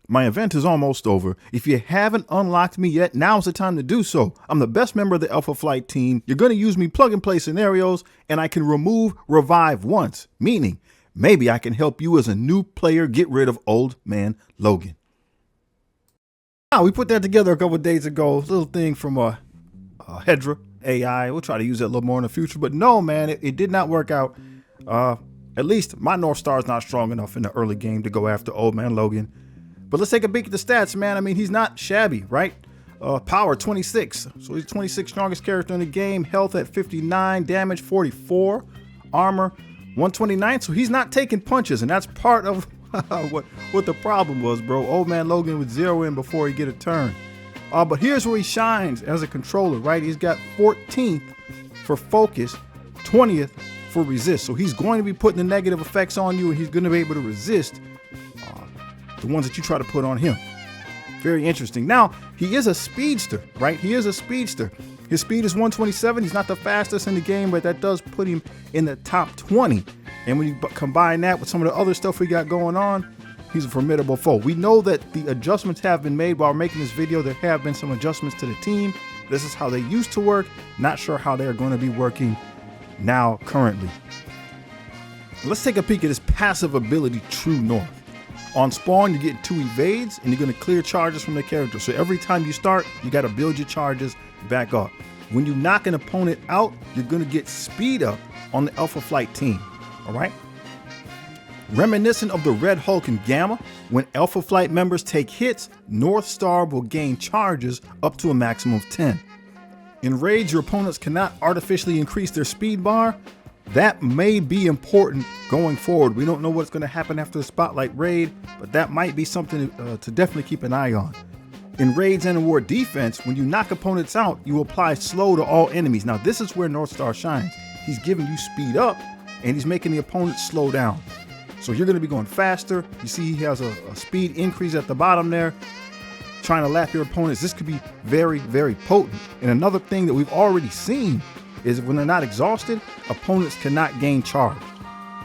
My event is almost over. If you haven't unlocked me yet, now's the time to do so. I'm the best member of the Alpha Flight team. You're going to use me plug and play scenarios, and I can remove revive once, meaning maybe I can help you as a new player get rid of Old Man Logan. Now, we put that together a couple of days ago, a little thing from Hedra AI. We'll try to use that a little more in the future, but no, man, it did not work out. At least my NorthStar is not strong enough in the early game to go after Old Man Logan. But let's take a peek at the stats, man. I mean, he's not shabby, right? Power 26, so he's 26th strongest character in the game. Health at 59, damage 44, armor 129. So he's not taking punches, and that's part of what the problem was, bro. Old Man Logan would zero in before he get a turn. But here's where he shines as a controller, right? He's got 14th for focus, 20th for resist. So he's going to be putting the negative effects on you, and he's going to be able to resist the ones that you try to put on him. Very interesting. Now, he is a speedster, right? He is a speedster. His speed is 127. He's not the fastest in the game, but that does put him in the top 20. And when you combine that with some of the other stuff we got going on, he's a formidable foe. We know that the adjustments have been made while making this video. There have been some adjustments to the team. This is how they used to work. Not sure how they're going to be working now currently. Let's take a peek at his passive ability, True North. On spawn, you get 2 evades, and you're going to clear charges from the character. So every time you start, you got to build your charges back up. When you knock an opponent out, you're going to get speed up on the Alpha Flight team. All right. Reminiscent of the Red Hulk and Gamma, when Alpha Flight members take hits, NorthStar will gain charges up to a maximum of 10. In raids, your opponents cannot artificially increase their speed bar. That may be important going forward. We don't know what's going to happen after the Spotlight raid, but that might be something to definitely keep an eye on. In raids and in war defense, when you knock opponents out, you apply slow to all enemies. Now, this is where NorthStar shines. He's giving you speed up, and he's making the opponent slow down. So you're going to be going faster. You see he has a speed increase at the bottom there, trying to lap your opponents. This could be very, very potent. And another thing that we've already seen is when they're not exhausted, opponents cannot gain charge.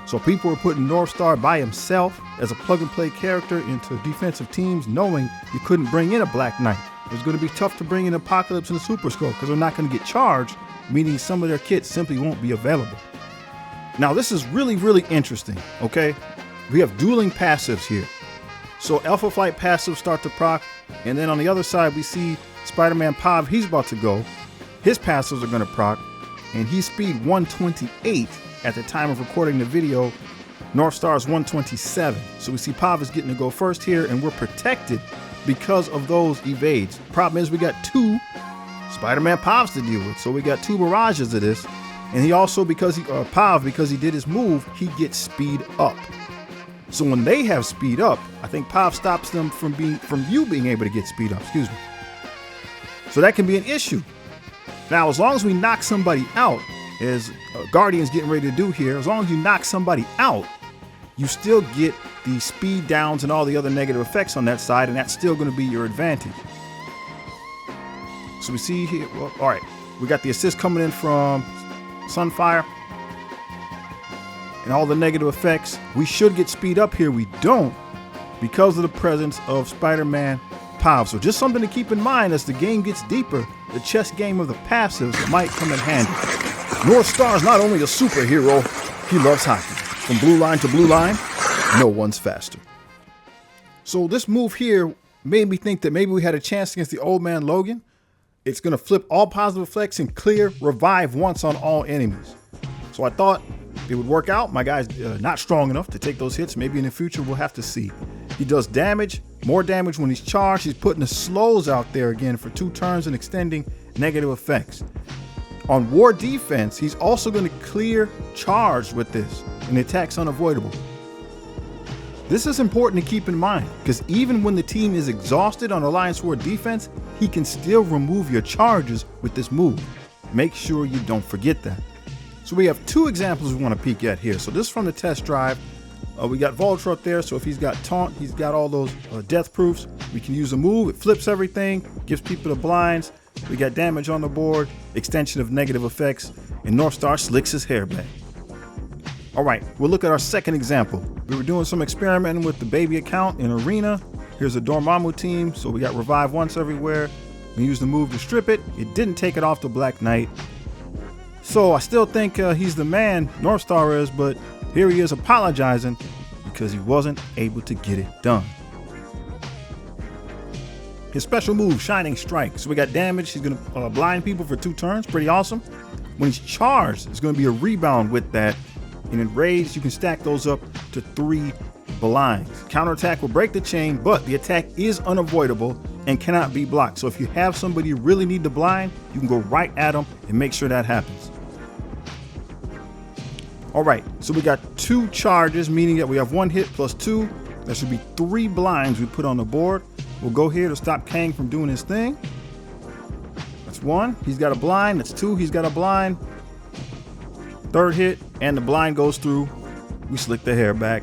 So people were putting NorthStar by himself as a plug and play character into defensive teams, knowing you couldn't bring in a Black Knight. It was going to be tough to bring in Apocalypse and a Super Scope because they're not going to get charged, meaning some of their kits simply won't be available. Now this is really, really interesting, okay? We have dueling passives here. So Alpha Flight passives start to proc, and then on the other side we see Spider-Man Pav, he's about to go. His passives are going to proc, and he's speed 128 at the time of recording the video. NorthStar is 127. So we see Pav is getting to go first here, and we're protected because of those evades. Problem is we got 2 Spider-Man Pavs to deal with. So we got 2 barrages of this. And he also, because he did his move, he gets speed up. So when they have speed up, I think Pav stops them from you being able to get speed up, excuse me. So that can be an issue. Now, as long as we knock somebody out, as Guardian's getting ready to do here, as long as you knock somebody out, you still get the speed downs and all the other negative effects on that side, and that's still going to be your advantage. So we see here, well, all right, we got the assist coming in from Sunfire and all the negative effects. We should get speed up here. We don't, because of the presence of Spider-Man Pav. So just something to keep in mind as the game gets deeper. The chess game of the passives might come in handy. NorthStar is not only a superhero, he loves hockey. From blue line to blue line, no one's faster. So this move here made me think that maybe we had a chance against the Old Man Logan. It's going to flip all positive effects and clear revive once on all enemies. So I thought it would work out. My guy's not strong enough to take those hits. Maybe in the future we'll have to see. He does damage, more damage when he's charged. He's putting the slows out there again for 2 turns and extending negative effects. On war defense, he's also going to clear charge with this, and the attack's unavoidable. This is important to keep in mind, because even when the team is exhausted on Alliance War defense, he can still remove your charges with this move. Make sure you don't forget that. So we have 2 examples we want to peek at here. So this is from the test drive. We got Vulture up there, so if he's got taunt, he's got all those death proofs. We can use a move, it flips everything, gives people the blinds. We got damage on the board, extension of negative effects, and NorthStar slicks his hair back. All right, we'll look at our second example. We were doing some experimenting with the baby account in Arena. Here's a Dormammu team, so we got revive once everywhere. We used the move to strip it. It didn't take it off the Black Knight. So I still think he's the man, NorthStar is, but here he is apologizing because he wasn't able to get it done. His special move, Shining Strike. So we got damage. He's going to blind people for 2 turns. Pretty awesome. When he's charged, it's going to be a rebound with that. And in rage, you can stack those up to 3 blinds. Counterattack will break the chain, but the attack is unavoidable and cannot be blocked. So if you have somebody you really need to blind, you can go right at them and make sure that happens. All right, so we got 2 charges, meaning that we have 1 hit plus 2. That should be 3 blinds we put on the board. We'll go here to stop Kang from doing his thing. That's 1. He's got a blind. That's 2. He's got a blind. 3rd hit, and the blind goes through. We slick the hair back.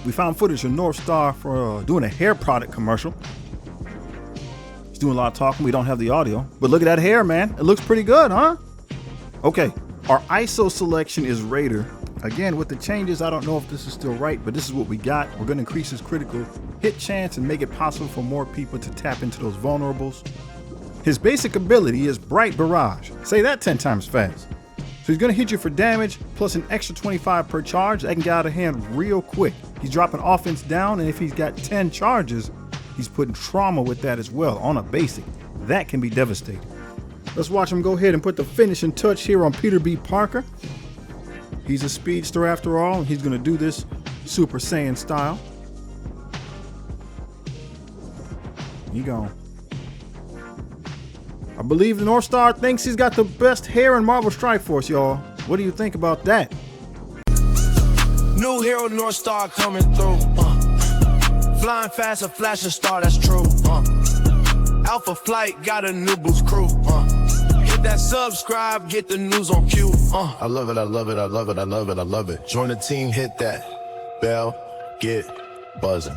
We found footage of NorthStar for doing a hair product commercial. He's doing a lot of talking. We don't have the audio, but look at that hair, man. It looks pretty good, huh? Okay, our ISO selection is Raider. Again, with the changes, I don't know if this is still right, but this is what we got. We're going to increase his critical hit chance and make it possible for more people to tap into those vulnerables. His basic ability is Bright Barrage. Say that 10 times fast. So he's going to hit you for damage, plus an extra 25 per charge. That can get out of hand real quick. He's dropping offense down, and if he's got 10 charges, he's putting trauma with that as well on a basic. That can be devastating. Let's watch him go ahead and put the finishing touch here on Peter B. Parker. He's a speedster after all, and he's going to do this Super Saiyan style. He gone. I believe the NorthStar thinks he's got the best hair in Marvel Strike Force, y'all. What do you think about that? New hero NorthStar coming through. Flying fast, a flashing star, that's true. Alpha Flight got a new boost crew. Hit that subscribe, get the news on cue. I love it, I love it, I love it, I love it, I love it. Join the team, hit that bell, get buzzing.